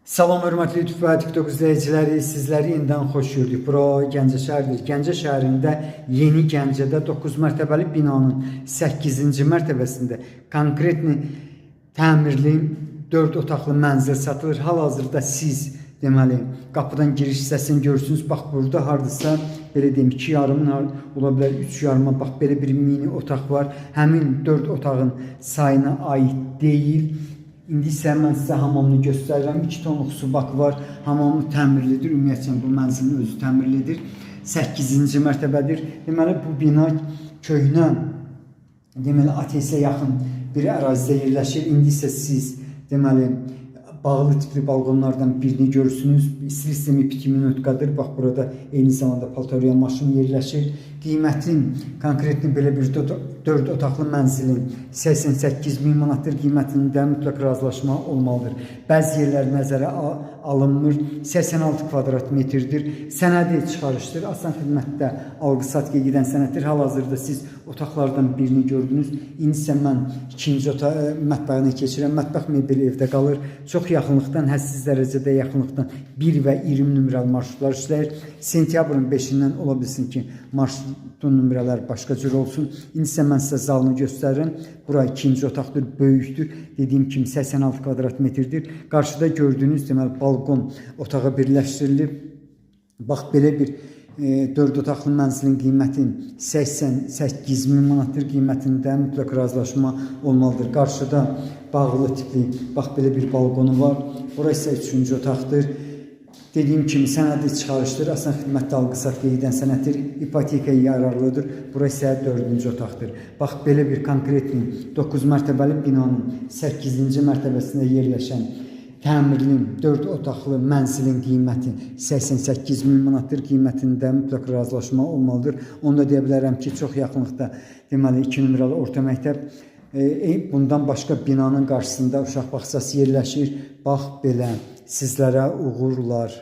Salam, hörmətli YouTube və TikTok izləyiciləri, sizləri yenidən xoş gördük. Bura Gəncə şəhəridir. Gəncə şəhərində Yeni Gəncədə 9 mərtəbəli binanın 8-ci mərtəbəsində konkretni təmirli 4 otaqlı mənzil satılır. Hal-hazırda siz deməli qapıdan giriş hissəsini görürsünüz. Bax burada hardasa belə deyim 2 yarım ola bilər 3 yarıma bax belə bir mini otaq var. Həmin 4 otağın sayına aid deyil. İndi isə mən sizə hamamını göstərirəm. 2 tonluq su bakı var. Hamamı təmirlidir. Ümumiyyətlə bu mənzilin özü təmirlidir. 8-ci mərtəbədir. Deməli bu bina köhnə deməli ATS-ə yaxın bir ərazidə yerləşir. İndi isə siz deməli bağlı tipli balkonlardan birini görürsünüz. İstilik sistemi 2000 bax burada eyni zamanda paltarya maşını yerləşir. Qiymətin konkretli belə bir 4 otaqlı mənzilin 88.000 manatdır. Qiymətində mütləq razılaşma olmalıdır. Bəzi yerlər nəzərə alınmır. 86 kvadrat metrdir. Sənədi çıxarışdır. Asan xidmətdə alqı-satqıya gedən sənəddir. Hal-hazırda siz otaqlardan birini gördünüz. İndi isə mən ikinci mətbəxinə keçirəm. Mətbəx mebeli evdə qalır. Çox yaxınlıqdan, hədsiz dərəcədə yaxınlıqdan 1 və 20 nömrəli marşrutlar işləyir. Sentyabrın 5-dən ola bilsin ki, marşrutun nömrələr başqa cür olsun. İndi isə mən sizə zalını göstərirəm. Bura ikinci otaqdır, böyükdür. Dediyim kimi 86 kvadrat metrdir. Qarşıda gördüyünüz deməli balkon otağa birləşdirilib. Bax belə bir 4 otaqlı mənzilin qiyməti 88.000 manatdır. Qiymətində mütləq razılaşma olmalıdır. Qarşıda bağlı tipli bax belə bir balkonu var. Bura isə 3-cü otaqdır. Dediyim kimi sənədi çıxarışdır. Asan xidmətdə alqı-satqıya gedən sənəddir. İpotekaya yararlıdır. Bura isə 4-cü otaqdır. Bax belə bir konkretli 9 mərtəbəli binanın 8-ci mərtəbəsində yerləşən təmirli 4 otaqlı mənzilin qiyməti 88.000 manatdır. Qiymətində mütləq razılaşma olmalıdır. Onu da deyə bilərəm ki, çox yaxınlıqda deməli 2 nömrəli orta məktəb. Bundan başqa binanın qarşısında uşaq bağçası yerləşir. Bax belə sizlərə uğurlar.